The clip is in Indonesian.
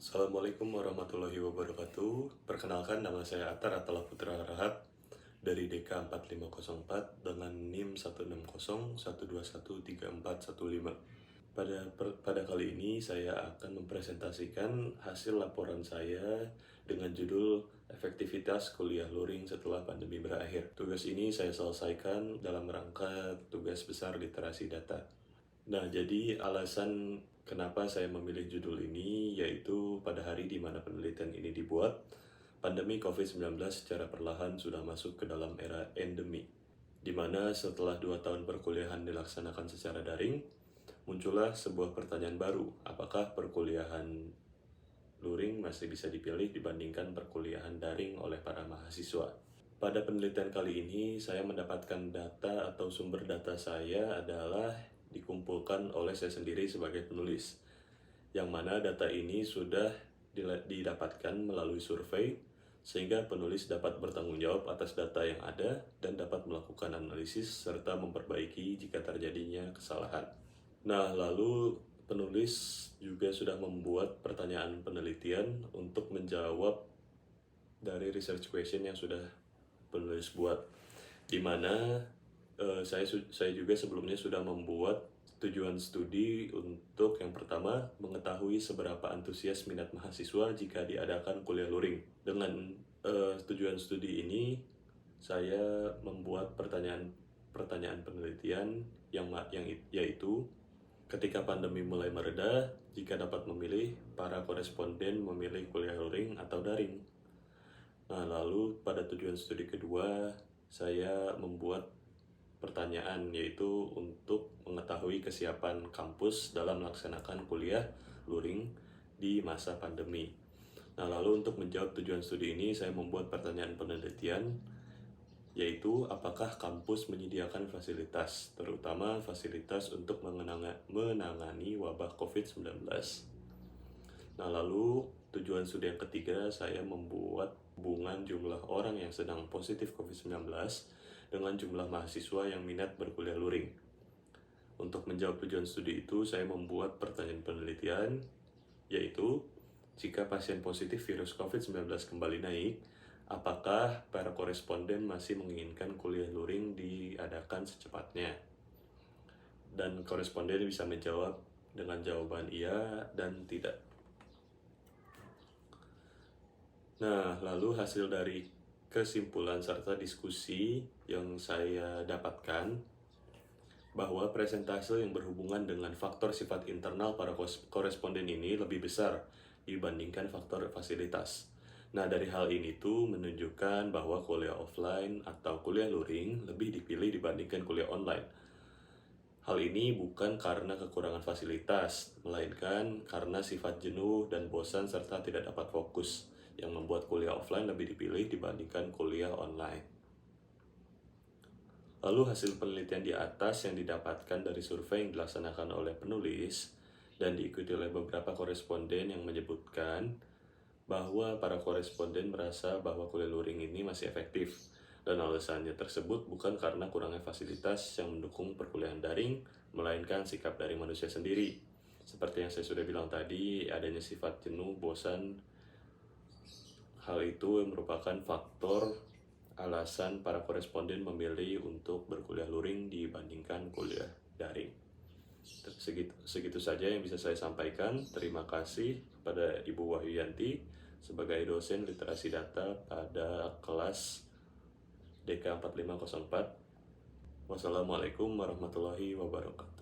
Assalamualaikum warahmatullahi wabarakatuh. Perkenalkan, nama saya Atar Atala Putra Rahat dari DK 4504 dengan NIM 16012134115. Pada kali ini saya akan mempresentasikan hasil laporan saya dengan judul Efektivitas Kuliah Luring Setelah Pandemi Berakhir. Tugas ini saya selesaikan dalam rangka tugas besar literasi data. Nah, jadi alasan kenapa saya memilih judul ini yaitu pada hari di mana penelitian ini dibuat, pandemi COVID-19 secara perlahan sudah masuk ke dalam era endemi, di mana setelah 2 tahun perkuliahan dilaksanakan secara daring, muncullah sebuah pertanyaan baru, apakah perkuliahan luring masih bisa dipilih dibandingkan perkuliahan daring oleh para mahasiswa. Pada penelitian kali ini, saya mendapatkan data atau sumber data saya adalah dikumpulkan oleh saya sendiri sebagai penulis, yang mana data ini sudah didapatkan melalui survei, sehingga penulis dapat bertanggung jawab atas data yang ada dan dapat melakukan analisis serta memperbaiki jika terjadinya kesalahan. Nah, lalu penulis juga sudah membuat pertanyaan penelitian untuk menjawab dari research question yang sudah penulis buat, di mana saya juga sebelumnya sudah membuat tujuan studi untuk yang pertama mengetahui seberapa antusias minat mahasiswa jika diadakan kuliah luring. Dengan tujuan studi ini saya membuat pertanyaan penelitian yaitu ketika pandemi mulai mereda, jika dapat memilih, para koresponden memilih kuliah luring atau daring. Nah, lalu pada tujuan studi kedua, saya membuat pertanyaan yaitu untuk mengetahui kesiapan kampus dalam melaksanakan kuliah luring di masa pandemi. Nah, lalu untuk menjawab tujuan studi ini, saya membuat pertanyaan penelitian yaitu apakah kampus menyediakan fasilitas, terutama fasilitas untuk menangani wabah COVID-19. Nah, lalu tujuan studi yang ketiga, saya membuat hubungan jumlah orang yang sedang positif COVID-19 dengan jumlah mahasiswa yang minat berkuliah luring. Untuk menjawab tujuan studi itu, saya membuat pertanyaan penelitian, yaitu jika pasien positif virus COVID-19 kembali naik, apakah para koresponden masih menginginkan kuliah luring diadakan secepatnya? Dan koresponden bisa menjawab dengan jawaban iya dan tidak. Nah, lalu hasil dari kesimpulan serta diskusi yang saya dapatkan bahwa presentase yang berhubungan dengan faktor sifat internal para koresponden ini lebih besar dibandingkan faktor fasilitas. Nah, dari hal ini tuh menunjukkan bahwa kuliah offline atau kuliah luring lebih dipilih dibandingkan kuliah online. Hal ini bukan karena kekurangan fasilitas, melainkan karena sifat jenuh dan bosan serta tidak dapat fokus yang membuat kuliah offline lebih dipilih dibandingkan kuliah online. Lalu hasil penelitian di atas yang didapatkan dari survei yang dilaksanakan oleh penulis dan diikuti oleh beberapa koresponden yang menyebutkan bahwa para koresponden merasa bahwa kuliah luring ini masih efektif, dan alasannya tersebut bukan karena kurangnya fasilitas yang mendukung perkuliahan daring, melainkan sikap dari manusia sendiri. Seperti yang saya sudah bilang tadi, adanya sifat jenuh, bosan. Hal itu merupakan faktor alasan para koresponden memilih untuk berkuliah luring dibandingkan kuliah daring. Segitu saja yang bisa saya sampaikan. Terima kasih kepada Ibu Wahyuyanti sebagai dosen literasi data pada kelas DK 4504. Wassalamualaikum warahmatullahi wabarakatuh.